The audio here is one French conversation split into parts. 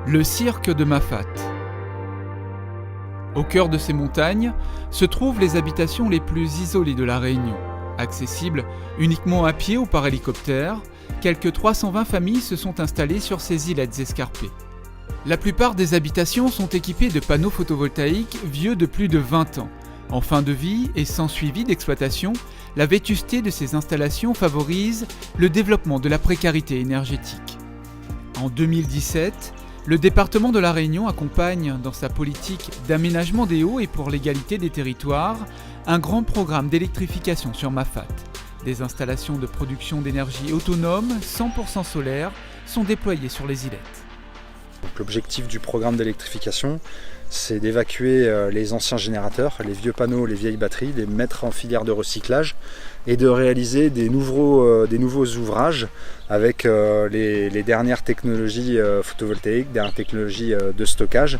le cirque de Mafate. Au cœur de ces montagnes se trouvent les habitations les plus isolées de la Réunion. Accessibles uniquement à pied ou par hélicoptère, quelques 320 familles se sont installées sur ces îlettes escarpées. La plupart des habitations sont équipées de panneaux photovoltaïques vieux de plus de 20 ans. En fin de vie et sans suivi d'exploitation, la vétusté de ces installations favorise le développement de la précarité énergétique. En 2017, le département de la Réunion accompagne dans sa politique d'aménagement des hauts et pour l'égalité des territoires un grand programme d'électrification sur Mafate. Des installations de production d'énergie autonome 100% solaire sont déployées sur les îlettes. Donc, l'objectif du programme d'électrification, c'est d'évacuer les anciens générateurs, les vieux panneaux, les vieilles batteries, les mettre en filière de recyclage et de réaliser des nouveaux ouvrages avec les dernières technologies photovoltaïques, dernières technologies de stockage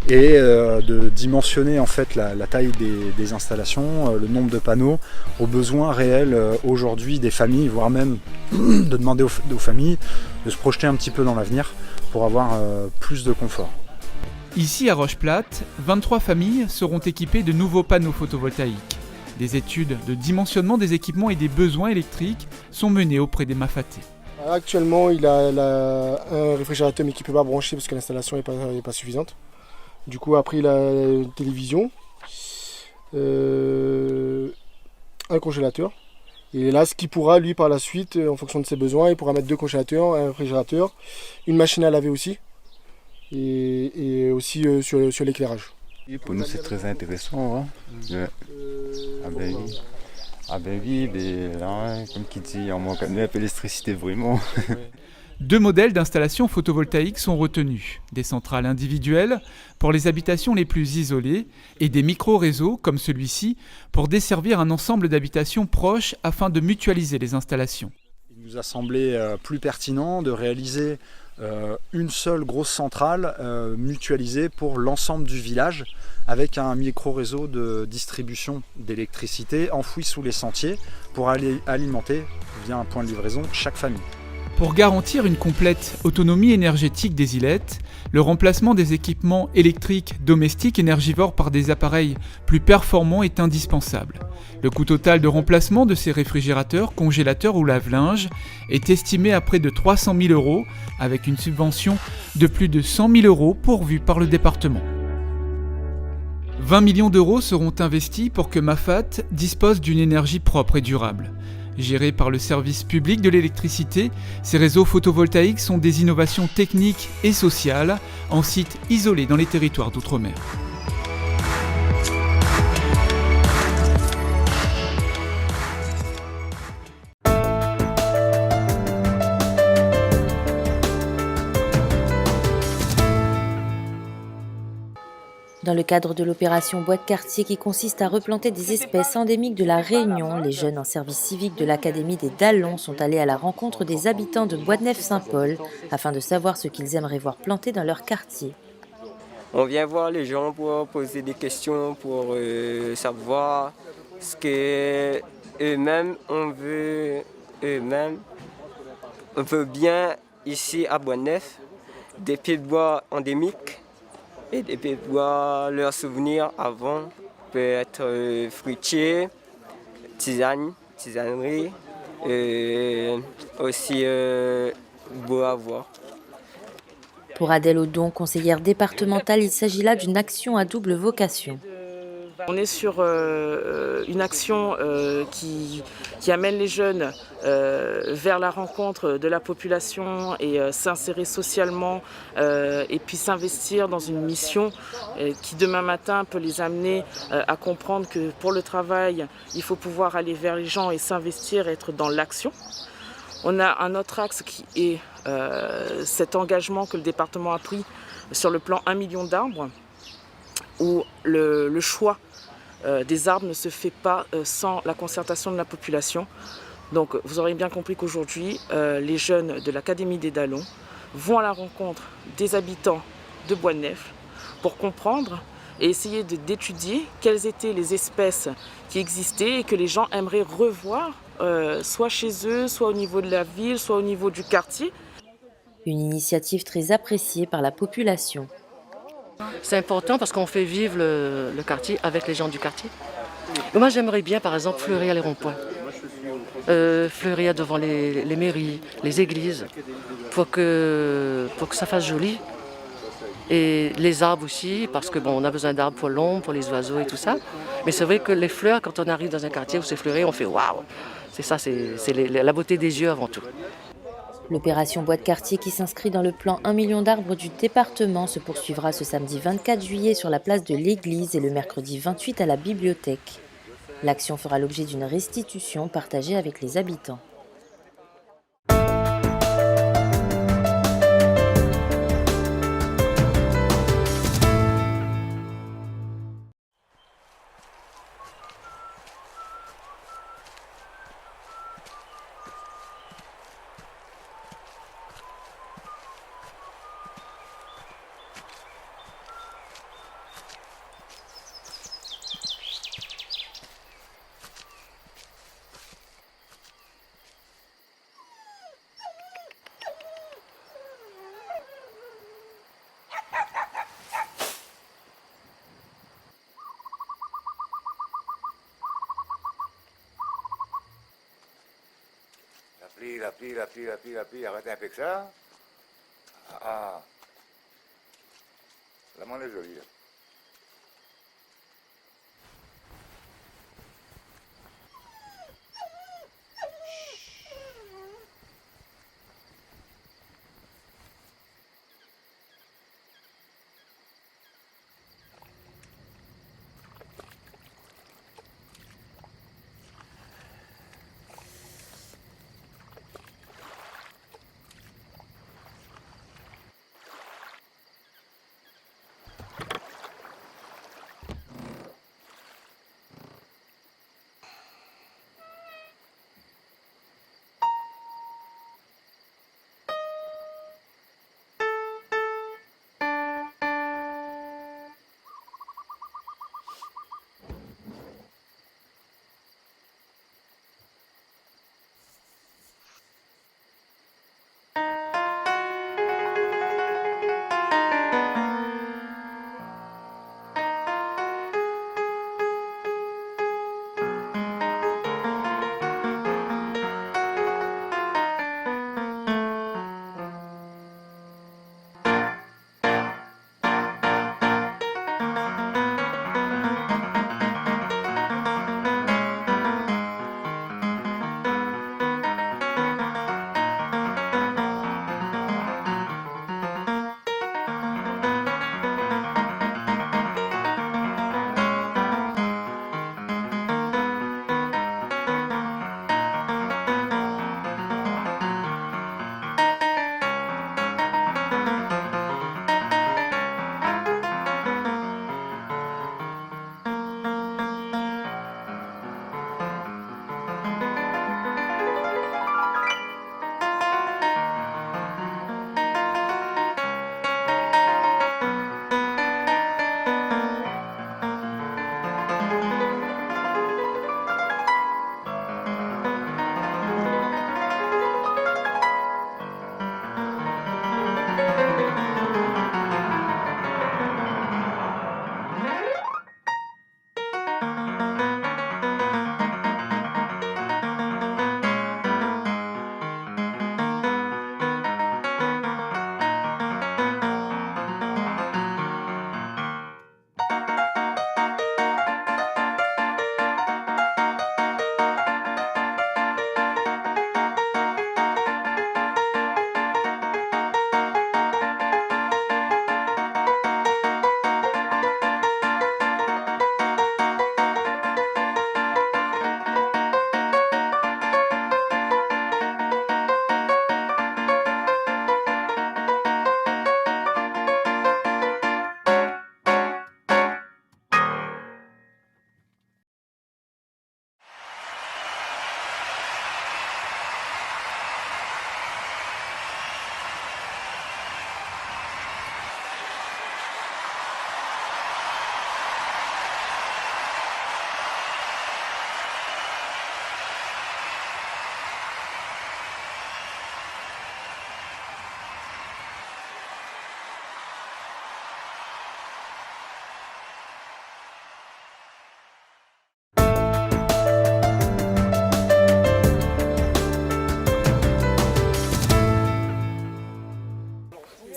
et de dimensionner en fait la taille des installations, le nombre de panneaux aux besoins réels aujourd'hui des familles, voire même de demander aux familles de se projeter un petit peu dans l'avenir pour avoir plus de confort. Ici à Roche-Plate, 23 familles seront équipées de nouveaux panneaux photovoltaïques. Des études de dimensionnement des équipements et des besoins électriques sont menées auprès des Mafatais. Actuellement, il a un réfrigérateur mais qui ne peut pas brancher parce que l'installation n'est pas suffisante. Du coup, après, il a une télévision, un congélateur. Et là, ce qu'il pourra, lui, par la suite, en fonction de ses besoins, il pourra mettre 2 congélateurs, un réfrigérateur, une machine à laver aussi, et aussi sur l'éclairage. Pour nous, c'est très intéressant. Hein. Ah ben oui, mais là, comme qui dit, on manque un peu d'électricité vraiment. 2 modèles d'installations photovoltaïques sont retenus, des centrales individuelles pour les habitations les plus isolées et des micro-réseaux comme celui-ci pour desservir un ensemble d'habitations proches afin de mutualiser les installations. Il nous a semblé plus pertinent de réaliser une seule grosse centrale mutualisée pour l'ensemble du village avec un micro-réseau de distribution d'électricité enfoui sous les sentiers pour aller alimenter via un point de livraison chaque famille. Pour garantir une complète autonomie énergétique des îlettes, le remplacement des équipements électriques domestiques énergivores par des appareils plus performants est indispensable. Le coût total de remplacement de ces réfrigérateurs, congélateurs ou lave-linge est estimé à près de 300 000 € avec une subvention de plus de 100 000 € pourvue par le département. 20 millions d'euros seront investis pour que Mafate dispose d'une énergie propre et durable. Gérés par le service public de l'électricité, ces réseaux photovoltaïques sont des innovations techniques et sociales en sites isolés dans les territoires d'outre-mer. Dans le cadre de l'opération Bois de quartier qui consiste à replanter des espèces endémiques de la Réunion, les jeunes en service civique de l'Académie des Dallons sont allés à la rencontre des habitants de Bois-de-Neuf-Saint-Paul afin de savoir ce qu'ils aimeraient voir planter dans leur quartier. On vient voir les gens pour poser des questions, pour savoir ce qu'eux-mêmes on veut eux-mêmes. On veut bien ici à Bois-de-Neuf des pieds de bois endémiques. Et des pieds de bois, leurs souvenirs avant peut être fruitier, tisanerie, aussi beau à voir. Pour Adèle Audon, conseillère départementale, il s'agit là d'une action à double vocation. On est sur une action qui amène les jeunes vers la rencontre de la population et s'insérer socialement et puis s'investir dans une mission qui demain matin peut les amener à comprendre que pour le travail, il faut pouvoir aller vers les gens et s'investir et être dans l'action. On a un autre axe qui est cet engagement que le département a pris sur le plan 1 million d'arbres, où le choix des arbres ne se fait pas sans la concertation de la population. Donc vous aurez bien compris qu'aujourd'hui, les jeunes de l'Académie des Dallons vont à la rencontre des habitants de Bois-de-Neuf pour comprendre et essayer d'étudier quelles étaient les espèces qui existaient et que les gens aimeraient revoir, soit chez eux, soit au niveau de la ville, soit au niveau du quartier. Une initiative très appréciée par la population. C'est important parce qu'on fait vivre le quartier avec les gens du quartier. Et moi j'aimerais bien par exemple fleurir les ronds-points, fleurir devant les mairies, les églises, pour que ça fasse joli. Et les arbres aussi, parce que bon, on a besoin d'arbres pour l'ombre, pour les oiseaux et tout ça. Mais c'est vrai que les fleurs, quand on arrive dans un quartier où c'est fleuri, on fait waouh. C'est ça, c'est la beauté des yeux avant tout. L'opération Bois de quartier qui s'inscrit dans le plan 1 million d'arbres du département se poursuivra ce samedi 24 juillet sur la place de l'église et le mercredi 28 à la bibliothèque. L'action fera l'objet d'une restitution partagée avec les habitants. La pluie, arrêtez un peu que ça. Ah, la monnaie est jolie. Là.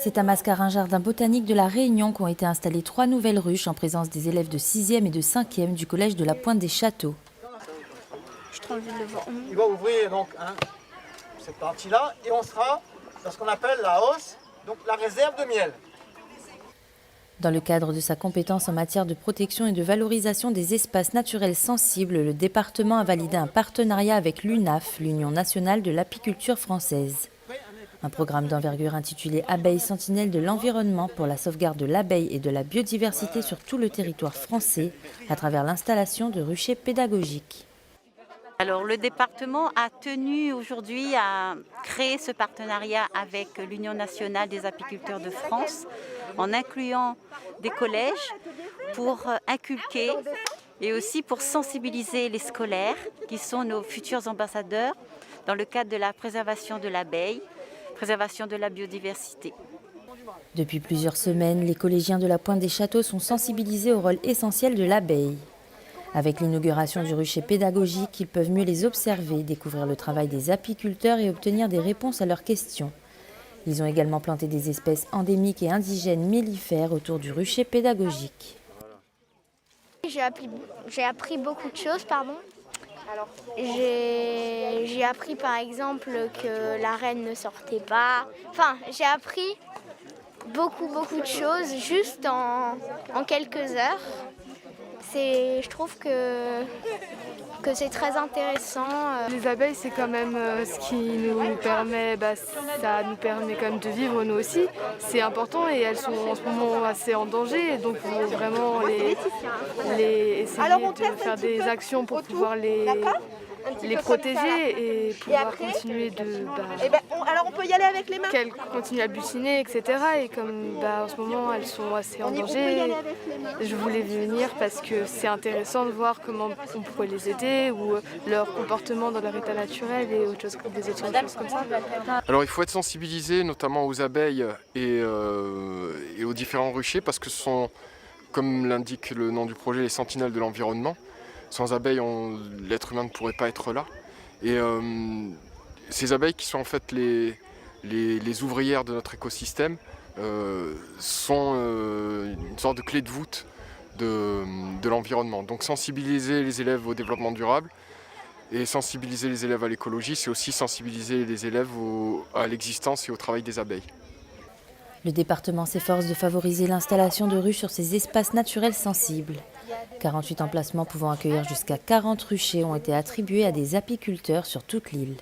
c'est à Mascarin, jardin botanique de la Réunion, qu'ont été installées 3 nouvelles ruches en présence des élèves de 6e et de 5e du collège de la Pointe des Châteaux. J'ai trop envie de le voir. Il va ouvrir donc cette partie-là et on sera dans ce qu'on appelle la hausse, donc la réserve de miel. Dans le cadre de sa compétence en matière de protection et de valorisation des espaces naturels sensibles, le département a validé un partenariat avec l'UNAF, l'Union nationale de l'apiculture française. Un programme d'envergure intitulé Abeilles sentinelles de l'environnement pour la sauvegarde de l'abeille et de la biodiversité sur tout le territoire français à travers l'installation de ruchers pédagogiques. Alors le département a tenu aujourd'hui à créer ce partenariat avec l'Union nationale des apiculteurs de France en incluant des collèges pour inculquer et aussi pour sensibiliser les scolaires qui sont nos futurs ambassadeurs dans le cadre de la préservation de l'abeille, préservation de la biodiversité. Depuis plusieurs semaines, les collégiens de la Pointe des Châteaux sont sensibilisés au rôle essentiel de l'abeille. Avec l'inauguration du rucher pédagogique, ils peuvent mieux les observer, découvrir le travail des apiculteurs et obtenir des réponses à leurs questions. Ils ont également planté des espèces endémiques et indigènes mellifères autour du rucher pédagogique. J'ai appris beaucoup de choses, J'ai appris par exemple que la reine ne sortait pas. Enfin, j'ai appris beaucoup de choses juste en quelques heures. Je trouve que c'est très intéressant. Les abeilles, c'est quand même ce qui nous permet, ça nous permet quand même de vivre nous aussi. C'est important et elles sont en ce moment assez en danger, donc il faut vraiment essayer de faire des actions pour pouvoir les protéger et pouvoir continuer alors on peut y aller avec les mains. Qu'elles continuent à butiner, etc. Et comme en ce moment elles sont assez en danger, je voulais venir parce que c'est intéressant de voir comment on pourrait les aider ou leur comportement dans leur état naturel et des autres choses comme ça. Alors il faut être sensibilisé notamment aux abeilles et aux différents ruchers parce que ce sont, comme l'indique le nom du projet, les sentinelles de l'environnement. Sans abeilles, l'être humain ne pourrait pas être là. Et ces abeilles qui sont en fait les ouvrières de notre écosystème sont une sorte de clé de voûte de l'environnement. Donc sensibiliser les élèves au développement durable et sensibiliser les élèves à l'écologie, c'est aussi sensibiliser les élèves à l'existence et au travail des abeilles. Le département s'efforce de favoriser l'installation de ruches sur ces espaces naturels sensibles. 48 emplacements pouvant accueillir jusqu'à 40 ruchers ont été attribués à des apiculteurs sur toute l'île.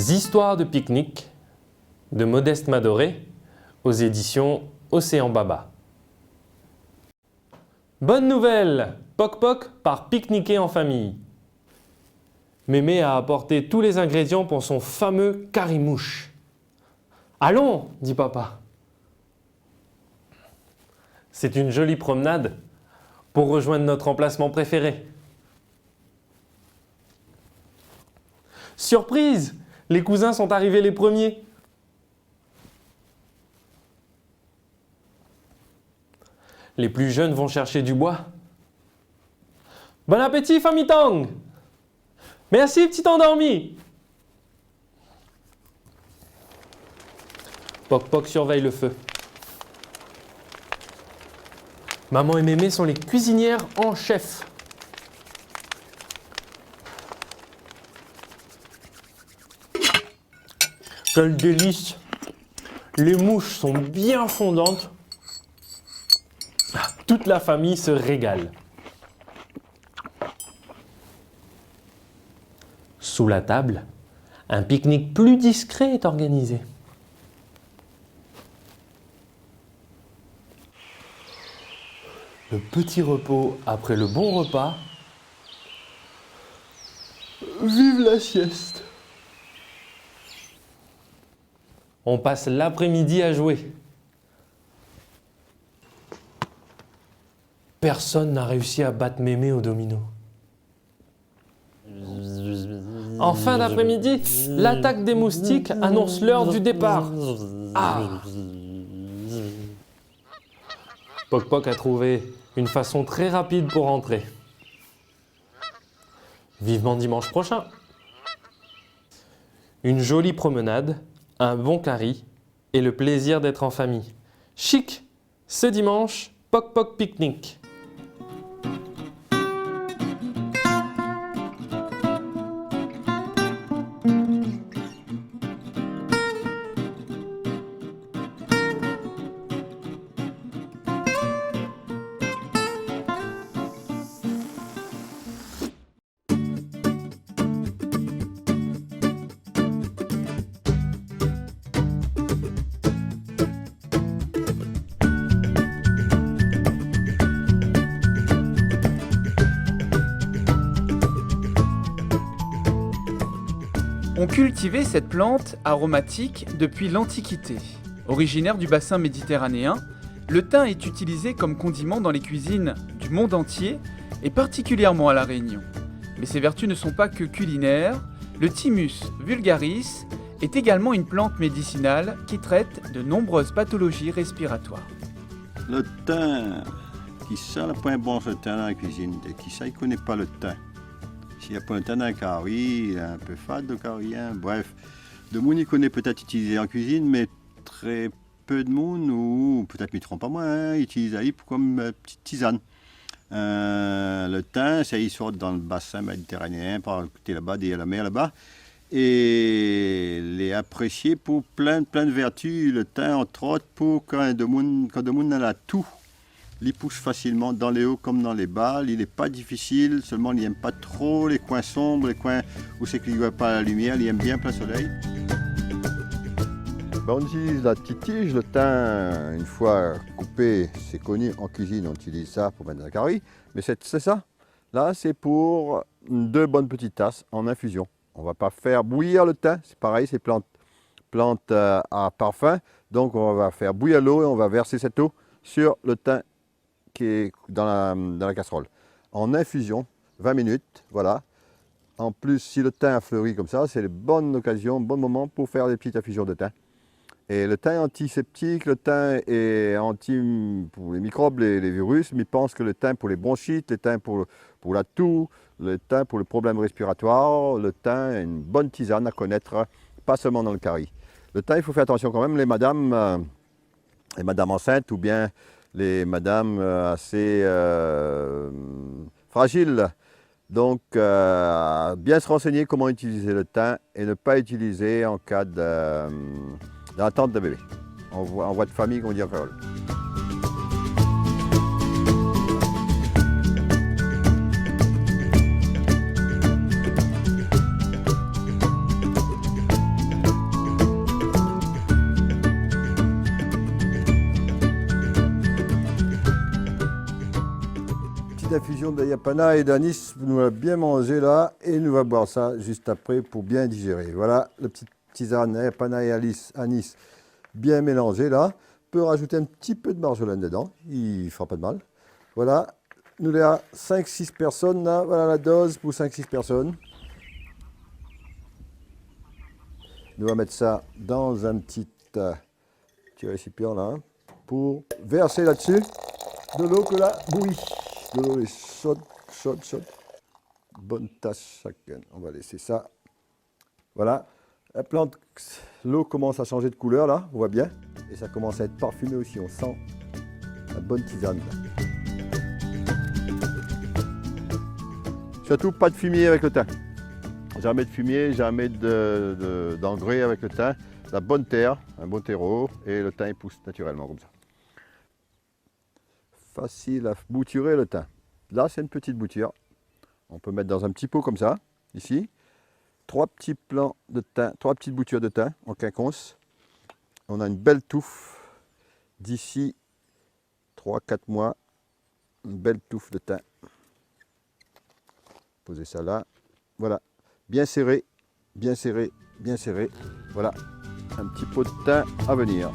Histoires de pique-nique de Modeste Madoré aux éditions Océan Baba. Bonne nouvelle! Poc Poc part pique-niquer en famille. Mémé a apporté tous les ingrédients pour son fameux carimouche. Allons, dit papa. C'est une jolie promenade pour rejoindre notre emplacement préféré. Surprise! Les cousins sont arrivés les premiers. Les plus jeunes vont chercher du bois. Bon appétit, famille Tang! Merci, petit endormi! Poc Poc surveille le feu. Maman et Mémé sont les cuisinières en chef. Quel délice! Les mouches sont bien fondantes. Toute la famille se régale. Sous la table, un pique-nique plus discret est organisé. Le petit repos après le bon repas. Vive la sieste! On passe l'après-midi à jouer. Personne n'a réussi à battre Mémé au domino. En fin d'après-midi, l'attaque des moustiques annonce l'heure du départ. Ah! Poc Poc a trouvé une façon très rapide pour rentrer. Vivement dimanche prochain. Une jolie promenade, un bon curry et le plaisir d'être en famille. Chic! Ce dimanche, Poc Poc pique-nique. On cultivait cette plante aromatique depuis l'Antiquité. Originaire du bassin méditerranéen, le thym est utilisé comme condiment dans les cuisines du monde entier et particulièrement à La Réunion. Mais ses vertus ne sont pas que culinaires, le Thymus vulgaris est également une plante médicinale qui traite de nombreuses pathologies respiratoires. Le thym, qui ça le point bon le thym dans la cuisine, qui ça il connaît pas le thym. S'il n'y a pas un thym dans un curry, il est un peu fade le curry, hein. Bref, de monde il connaît peut-être utiliser en cuisine, mais très peu de monde, ou peut-être ne trompe pas moi, hein, utilise ça comme petite tisane. Le thym, ça y sort dans le bassin méditerranéen, par le côté là-bas, derrière la mer là-bas, et les apprécier pour plein de vertus. Le thym, entre autres, pour quand de monde en a tout. Il pousse facilement dans les hauts comme dans les bas. Il n'est pas difficile, seulement il n'aime pas trop les coins sombres, les coins où c'est qu'il ne voit pas la lumière. Il aime bien plein soleil. On utilise la petite tige, le thym, une fois coupé, c'est connu en cuisine, on utilise ça pour mettre dans la curry. Mais c'est ça. Là, c'est pour 2 bonnes petites tasses en infusion. On ne va pas faire bouillir le thym, c'est pareil, c'est plante à parfum. Donc on va faire bouillir l'eau et on va verser cette eau sur le thym qui est dans la casserole. En infusion, 20 minutes, voilà. En plus, si le thym a fleuri comme ça, c'est une bonne occasion, bon moment pour faire des petites infusions de thym. Et le thym est antiseptique, le thym est anti pour les microbes, les virus, mais ils pensent que le thym pour les bronchites, le thym pour la toux, le thym pour les problèmes respiratoires, le thym est une bonne tisane à connaître, pas seulement dans le curry. Le thym, il faut faire attention quand même, les madames enceintes ou bien les madames assez fragiles. Donc, bien se renseigner comment utiliser le thym et ne pas utiliser en cas d'attente de bébé. En voie de famille, comme on dit en créole. Infusion de yapana et d'anis, nous allons bien manger là et nous allons boire ça juste après pour bien digérer. Voilà, le petit tisane yapana et anis bien mélangé là. On peut rajouter un petit peu de marjolaine dedans, il ne fera pas de mal. Voilà, nous avons 5-6 personnes là, voilà la dose pour 5-6 personnes. Nous allons mettre ça dans un petit récipient là pour verser là-dessus de l'eau que la bouillie. De l'eau est chaude. Bonne tasse chacun. On va laisser ça. Voilà. La plante, l'eau commence à changer de couleur là, on voit bien. Et ça commence à être parfumé aussi, on sent la bonne tisane. Surtout pas de fumier avec le thym. Jamais de fumier, jamais d'engrais avec le thym. La bonne terre, un bon terreau et le thym il pousse naturellement comme ça. Facile à bouturer le thym. Là, c'est une petite bouture. On peut mettre dans un petit pot comme ça, ici. 3 petits plants de thym, 3 petites boutures de thym en quinconce. On a une belle touffe d'ici 3-4 mois. Une belle touffe de thym. Posez ça là. Voilà. Bien serré, bien serré, bien serré. Voilà. Un petit pot de thym à venir.